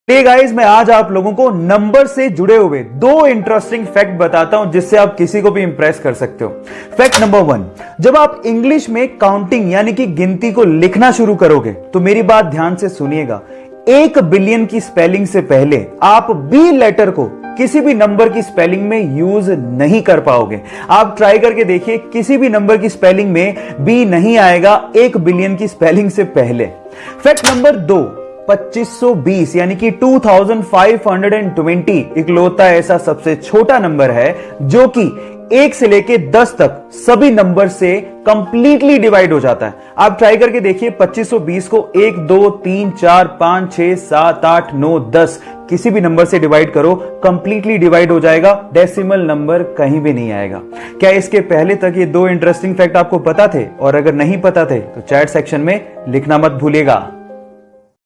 Guys, मैं आज आप लोगों को नंबर से जुड़े हुए दो इंटरेस्टिंग फैक्ट बताता हूं जिससे आप किसी को भी इंप्रेस कर सकते हो। फैक्ट नंबर 1, जब आप इंग्लिश में काउंटिंग यानी कि गिनती को लिखना शुरू करोगे तो मेरी बात ध्यान से सुनिएगा। 1 बिलियन की स्पेलिंग से पहले आप बी लेटर को किसी भी नंबर की स्पेलिंग में यूज नहीं कर पाओगे। आप ट्राई करके देखिए, किसी भी नंबर की स्पेलिंग में बी नहीं आएगा 1 बिलियन की स्पेलिंग से पहले। फैक्ट नंबर 2, 2520 यानी कि 2520 इकलौता ऐसा सबसे छोटा नंबर है जो कि 1 से लेके 10 तक सभी नंबर से कंप्लीटली डिवाइड हो जाता है। आप ट्राई करके देखिए, 2520 को 1 2 3 4 5 6 7 8 9 10 किसी भी नंबर से डिवाइड करो, कंप्लीटली डिवाइड हो जाएगा, डेसिमल नंबर कहीं भी नहीं आएगा। क्या इसके पहले तक ये दो इंटरेस्टिंग फैक्ट आपको पता थे? और अगर नहीं पता थे तो चैट सेक्शन में लिखना मत भूलिएगा।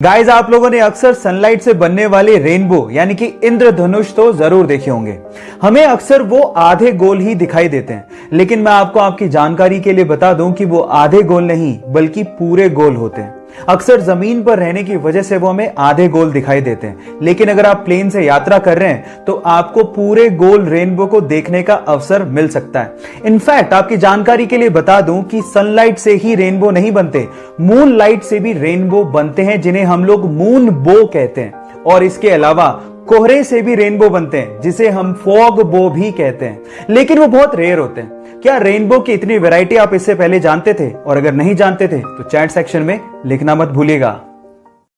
गाइस, आप लोगों ने अक्सर सनलाइट से बनने वाले रेनबो यानी कि इंद्रधनुष तो जरूर देखे होंगे। हमें अक्सर वो आधे गोल ही दिखाई देते हैं, लेकिन मैं आपको आपकी जानकारी के लिए बता दूं कि वो आधे गोल नहीं बल्कि पूरे गोल होते हैं। अक्सर जमीन पर रहने की वजह से वो हमें आधे गोल दिखाई देते हैं, लेकिन अगर आप प्लेन से यात्रा कर रहे हैं तो आपको पूरे गोल रेनबो को देखने का अवसर मिल सकता है। इनफैक्ट आपकी जानकारी के लिए बता दूं कि सनलाइट से ही रेनबो नहीं बनते, मून लाइट से भी रेनबो बनते हैं जिन्हें हम लोग मून बो कहते हैं। और इसके अलावा कोहरे से भी रेनबो बनते हैं जिसे हम फॉग बो भी कहते हैं, लेकिन वो बहुत रेयर होते हैं। क्या रेनबो की इतनी वैरायटी आप इससे पहले जानते थे? और अगर नहीं जानते थे तो चैट सेक्शन में लिखना मत भूलिएगा।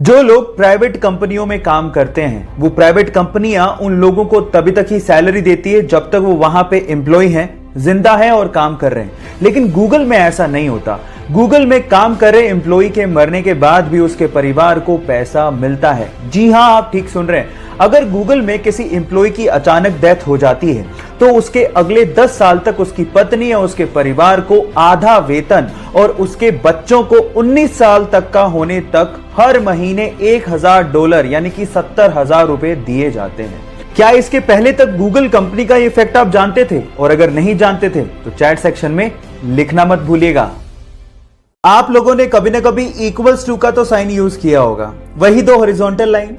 जो लोग प्राइवेट कंपनियों में काम करते हैं, वो प्राइवेट कंपनियां उन लोगों को तभी तक ही सैलरी देती है जब तक वो वहां पे एम्प्लॉय हैं, जिंदा हैं और काम कर रहे हैं। लेकिन गूगल में ऐसा नहीं होता। गूगल में काम कर रहे एम्प्लॉय के मरने के बाद भी उसके परिवार को पैसा मिलता है। जी हां, आप ठीक सुन रहे हैं। अगर गूगल में किसी एम्प्लॉय की अचानक डेथ हो जाती है तो उसके अगले 10 साल तक उसकी पत्नी या उसके परिवार को आधा वेतन और उसके बच्चों को 19 साल तक का होने तक हर महीने $1000 यानी कि 70,000 रुपए दिए जाते हैं। क्या इसके पहले तक गूगल कंपनी का ये फैक्ट आप जानते थे? और अगर नहीं जानते थे तो चैट सेक्शन में लिखना मत भूलिएगा। आप लोगों ने कभी ना कभी इक्वल्स टू का तो साइन यूज किया होगा, वही दो हॉरिजॉन्टल लाइन।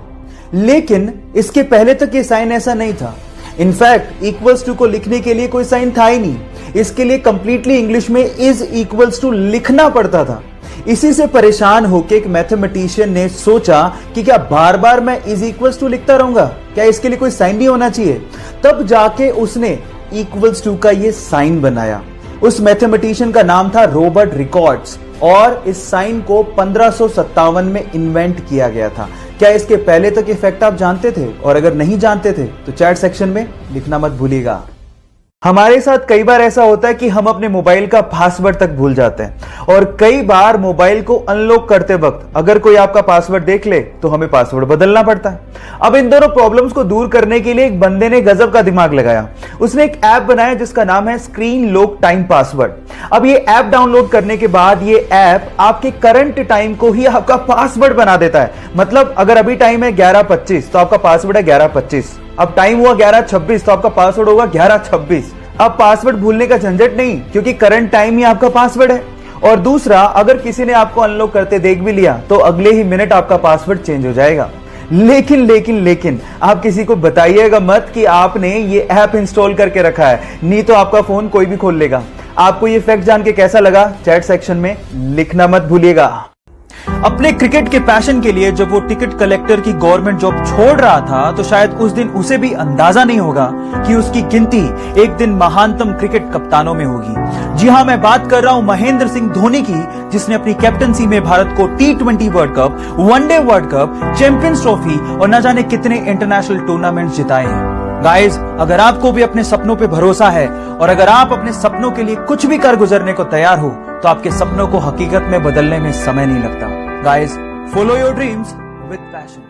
लेकिन इसके पहले तक ये साइन ऐसा नहीं था। इनफैक्ट इक्वल्स टू को लिखने के लिए कोई साइन था ही नहीं। इसके लिए कंप्लीटली इंग्लिश में इज इक्वल्स टू लिखना पड़ता था। इसी से परेशान होकर एक मैथमेटिशियन ने सोचा कि क्या बार बार मैं इज इक्वल्स टू लिखता रहूंगा, क्या इसके लिए कोई साइन नहीं होना चाहिए? तब जाके उसने इक्वल्स टू का ये साइन बनाया। उस मैथमेटिशियन का नाम था रॉबर्ट रिकॉर्ड्स और इस साइन को 1557 में इन्वेंट किया गया था। क्या इसके पहले तक ये फैक्ट आप जानते थे? और अगर नहीं जानते थे तो चैट सेक्शन में लिखना मत भूलिएगा। हमारे साथ कई बार ऐसा होता है कि हम अपने मोबाइल का पासवर्ड तक भूल जाते हैं, और कई बार मोबाइल को अनलॉक करते वक्त अगर कोई आपका पासवर्ड देख ले तो हमें पासवर्ड बदलना पड़ता है। अब इन दोनों प्रॉब्लम्स को दूर करने के लिए एक बंदे ने गजब का दिमाग लगाया। उसने एक ऐप बनाया जिसका नाम है स्क्रीन लॉक टाइम पासवर्ड। अब ये ऐप डाउनलोड करने के बाद ये ऐप आपके करंट टाइम को ही आपका पासवर्ड बना देता है। मतलब अगर अभी टाइम है 11:25 तो आपका पासवर्ड है 11:25। अब टाइम हुआ 11:26 तो आपका पासवर्ड होगा 11:26। अब पासवर्ड भूलने का झंझट नहीं, क्योंकि करंट टाइम ही आपका पासवर्ड है। और दूसरा, अगर किसी ने आपको अनलॉक करते देख भी लिया तो अगले ही मिनट आपका पासवर्ड चेंज हो जाएगा। लेकिन आप किसी को बताइएगा मत कि आपने ये ऐप इंस्टॉल करके रखा है, नहीं तो आपका फोन कोई भी खोल लेगा। आपको ये फैक्ट जान के कैसा लगा? चैट सेक्शन में लिखना मत भूलिएगा। अपने क्रिकेट के पैशन के लिए जब वो टिकट कलेक्टर की गवर्नमेंट जॉब छोड़ रहा था तो शायद उस दिन उसे भी अंदाजा नहीं होगा कि उसकी गिनती एक दिन महानतम क्रिकेट कप्तानों में होगी। जी हां, मैं बात कर रहा हूं महेंद्र सिंह धोनी की, जिसने अपनी कैप्टनसी में भारत को T20 world cup, one day world cup, champions trophy और न जाने कितने इंटरनेशनल टूर्नामेंट जिताए हैं। गाइस, अगर आपको भी अपने सपनों पे भरोसा है और अगर आप अपने सपनों के लिए कुछ भी कर गुजरने को तैयार हो तो आपके सपनों को हकीकत में बदलने में समय नहीं लगता। Guys, follow your dreams with passion.